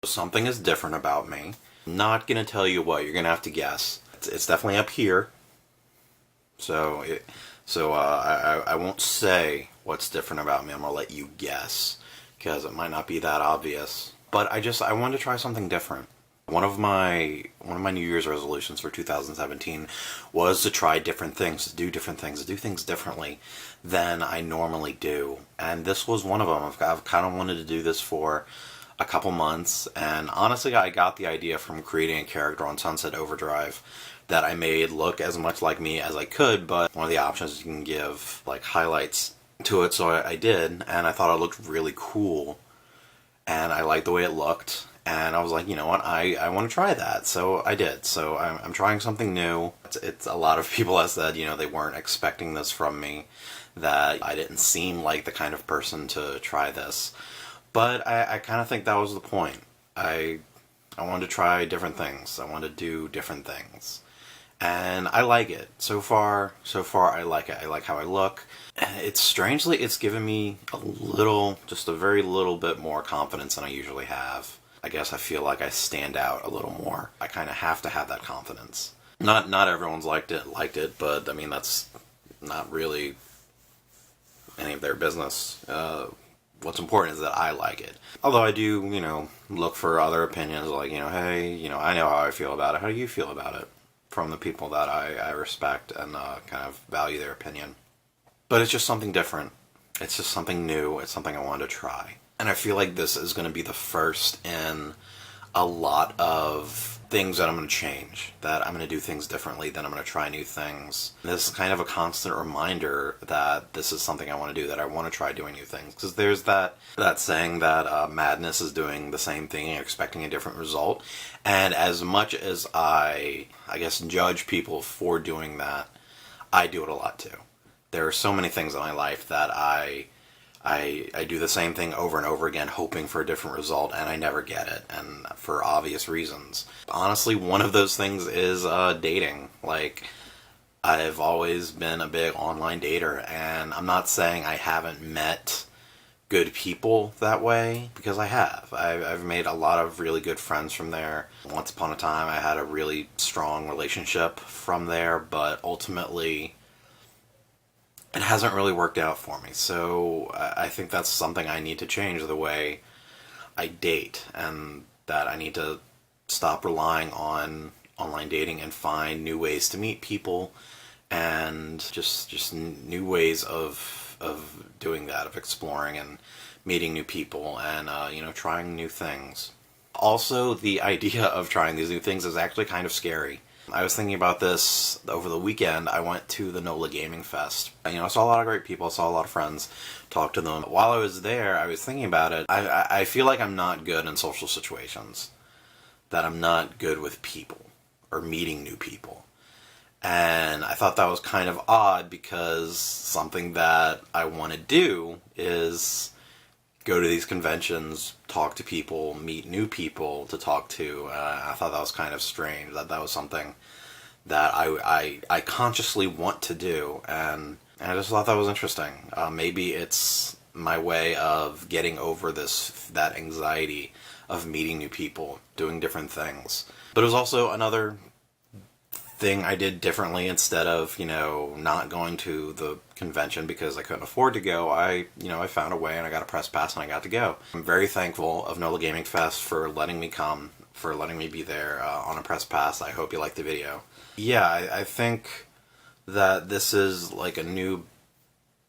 Something is different about me. Not gonna tell you what, you're gonna have to guess. It's definitely up here. I won't say what's different about me. I'm gonna let you guess because it might not be that obvious. But I wanted to try something different. One of my New Year's resolutions for 2017 was to try different things, to do different things, to do things differently than I normally do. And this was one of them. I've kind of wanted to do this for a couple months, and honestly I got the idea from creating a character on Sunset Overdrive that I made look as much like me as I could, but one of the options you can give like highlights to it, so I did, and I thought it looked really cool, and I liked the way it looked, and I was like, you know what, I want to try that, so I did. So I'm trying something new. It's a lot of people have said, you know, they weren't expecting this from me, that I didn't seem like the kind of person to try this. But I kind of think that was the point. I wanted to try different things. I wanted to do different things. And I like it. So far I like it. I like how I look. And it's given me just a very little bit more confidence than I usually have. I guess I feel like I stand out a little more. I kind of have to have that confidence. Not everyone's liked it, but I mean, that's not really any of their business. What's important is that I like it. Although I do, you know, look for other opinions, like, you know, hey, you know, I know how I feel about it. How do you feel about it? From the people that I respect and kind of value their opinion. But it's just something different. It's just something new. It's something I wanted to try. And I feel like this is going to be the first in a lot of things that I'm going to change, that I'm going to do things differently, that I'm going to try new things. This is kind of a constant reminder that this is something I want to do, that I want to try doing new things. Because there's that saying that madness is doing the same thing and expecting a different result. And as much as I guess, judge people for doing that, I do it a lot too. There are so many things in my life that I do the same thing over and over again, hoping for a different result, and I never get it, and for obvious reasons. Honestly, one of those things is dating. Like, I've always been a big online dater, and I'm not saying I haven't met good people that way, because I have. I've made a lot of really good friends from there. Once upon a time, I had a really strong relationship from there, but ultimately it hasn't really worked out for me. So I think that's something I need to change, the way I date, and that I need to stop relying on online dating and find new ways to meet people, and just new ways of doing that, of exploring and meeting new people, and you know, trying new things. Also, the idea of trying these new things is actually kind of scary. I was thinking about this over the weekend. I went to the NOLA Gaming Fest. You know, I saw a lot of great people, I saw a lot of friends, talked to them. While I was there, I was thinking about it. I feel like I'm not good in social situations. That I'm not good with people, or meeting new people. And I thought that was kind of odd, because something that I want to do is go to these conventions, talk to people, meet new people to talk to. I thought that was kind of strange, that was something that I consciously want to do, and I just thought that was interesting. Maybe it's my way of getting over that anxiety of meeting new people, doing different things. But it was also another thing I did differently. Instead of, you know, not going to the convention because I couldn't afford to go, I found a way, and I got a press pass, and I got to go. I'm very thankful of NOLA Gaming Fest for letting me come, for letting me be there on a press pass. I hope you liked the video. Yeah, I think that this is like a new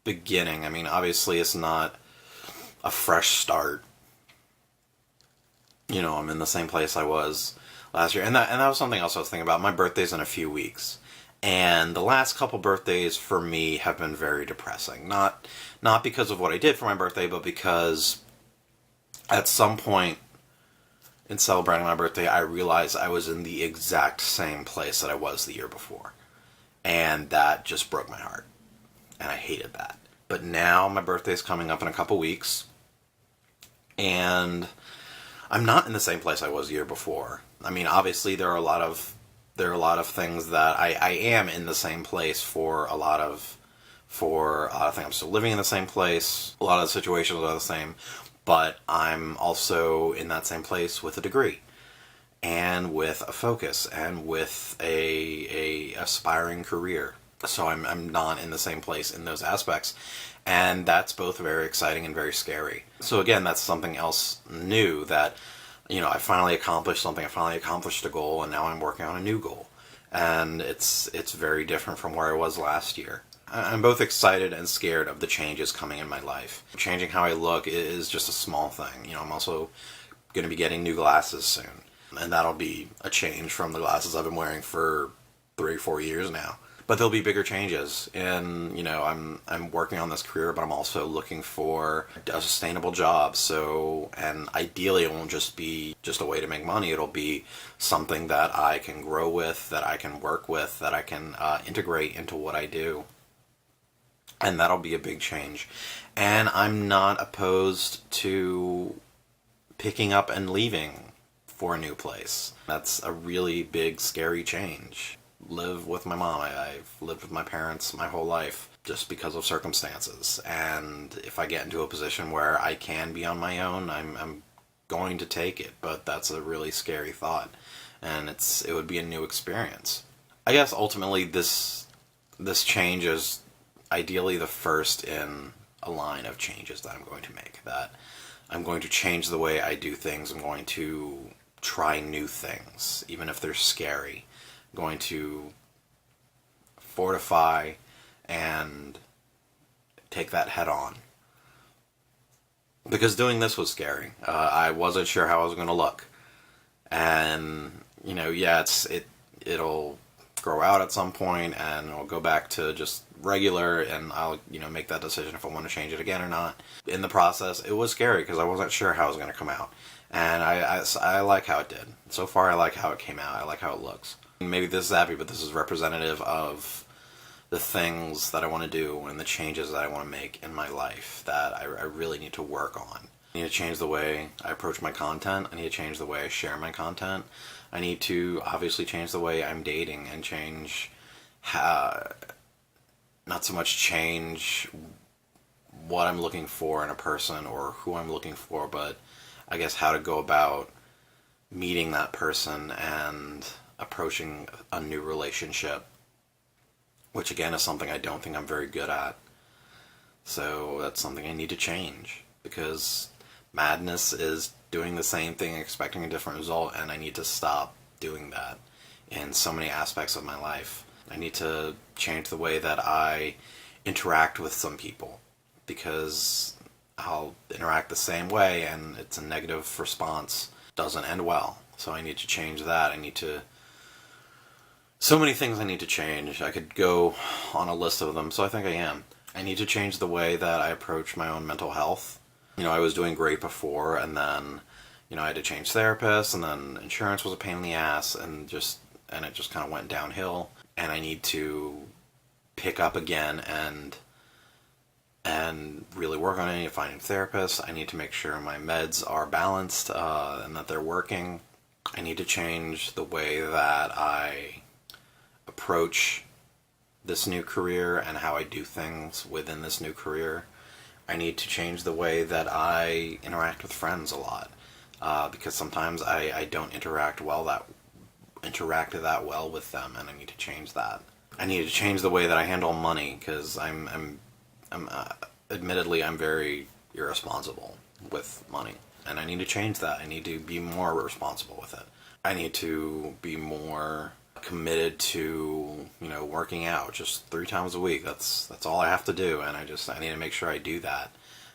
beginning. I mean, obviously it's not a fresh start. You know, I'm in the same place I was last year. And that was something else I was thinking about. My birthday's in a few weeks. And the last couple birthdays for me have been very depressing. Not because of what I did for my birthday, but because at some point in celebrating my birthday, I realized I was in the exact same place that I was the year before. And that just broke my heart. And I hated that. But now my birthday's coming up in a couple weeks. And I'm not in the same place I was the year before. I mean, obviously there are a lot of things that I am in the same place for a lot of things. I'm still living in the same place. A lot of the situations are the same. But I'm also in that same place with a degree and with a focus and with a aspiring career. So I'm not in the same place in those aspects. And that's both very exciting and very scary. So again, that's something else new that, I finally accomplished something. I finally accomplished a goal, and now I'm working on a new goal. And it's very different from where I was last year. I'm both excited and scared of the changes coming in my life. Changing how I look is just a small thing. I'm also going to be getting new glasses soon. And that'll be a change from the glasses I've been wearing for 3-4 years now. But there'll be bigger changes. And, I'm working on this career, but I'm also looking for a sustainable job. So, and ideally it won't just be just a way to make money. It'll be something that I can grow with, that I can work with, that I can integrate into what I do. And that'll be a big change. And I'm not opposed to picking up and leaving for a new place. That's a really big, scary change. Live with my mom. I've lived with my parents my whole life just because of circumstances. And if I get into a position where I can be on my own, I'm going to take it. But that's a really scary thought. And it would be a new experience. I guess ultimately this change is ideally the first in a line of changes that I'm going to make. That I'm going to change the way I do things. I'm going to try new things, even if they're scary. I'm going to fortify and take that head on. Because doing this was scary. I wasn't sure how I was going to look. And, it'll grow out at some point, and it'll go back to just regular, and I'll, make that decision if I want to change it again or not. In the process, it was scary because I wasn't sure how it was going to come out. And I like how it did. So far, I like how it came out. I like how it looks. Maybe this is happy, but this is representative of the things that I want to do and the changes that I want to make in my life that I really need to work on. I need to change the way I approach my content. I need to change the way I share my content. I need to obviously change the way I'm dating and change not so much change what I'm looking for in a person or who I'm looking for, but I guess how to go about meeting that person and approaching a new relationship, which again is something I don't think I'm very good at. So that's something I need to change, because madness is doing the same thing, expecting a different result, and I need to stop doing that in so many aspects of my life. I need to change the way that I interact with some people, because I'll interact the same way and it's a negative response. Doesn't end well. So I need to change that. So many things I need to change. I could go on a list of them, so I think I am. I need to change the way that I approach my own mental health. I was doing great before, and then, I had to change therapists, and then insurance was a pain in the ass, and it just kind of went downhill. And I need to pick up again and really work on it. I need to find a therapist. I need to make sure my meds are balanced and that they're working. I need to change the way that I approach this new career and how I do things within this new career. I need to change the way that I interact with friends a lot, because sometimes I don't interact that well with them, and I need to change that. I need to change the way that I handle money, because I'm admittedly I'm very irresponsible with money, and I need to change that. I need to be more responsible with it. I need to be more committed to working out just 3 times a week. That's all I have to do, and I need to make sure I do that,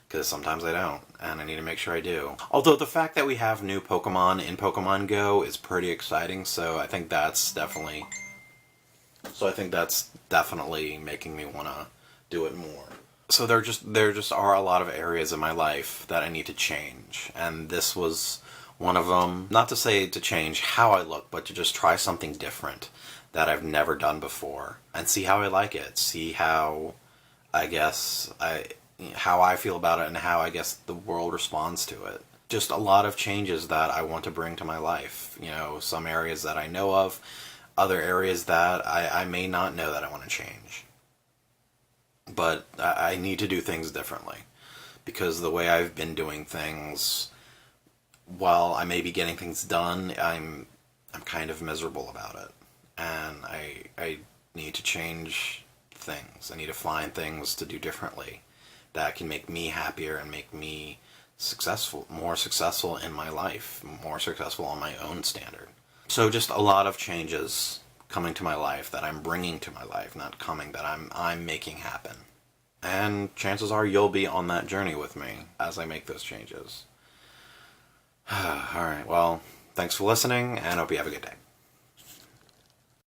because sometimes I don't, and I need to make sure I do. Although the fact that we have new Pokemon in Pokemon Go is pretty exciting, so I think that's definitely making me want to do it more. So there just are a lot of areas in my life that I need to change, and this was one of them. Not to say to change how I look, but to just try something different that I've never done before and see how I like it. See how how I feel about it and how I guess the world responds to it. Just a lot of changes that I want to bring to my life. Some areas that I know of, other areas that I may not know that I want to change. But I need to do things differently, because the way I've been doing things, while I may be getting things done, I'm kind of miserable about it. And I need to change things. I need to find things to do differently that can make me happier and make me more successful in my life, more successful on my own standard. So just a lot of changes coming to my life that I'm bringing to my life, not coming, that I'm making happen. And chances are you'll be on that journey with me as I make those changes. All right, well, thanks for listening, and I hope you have a good day.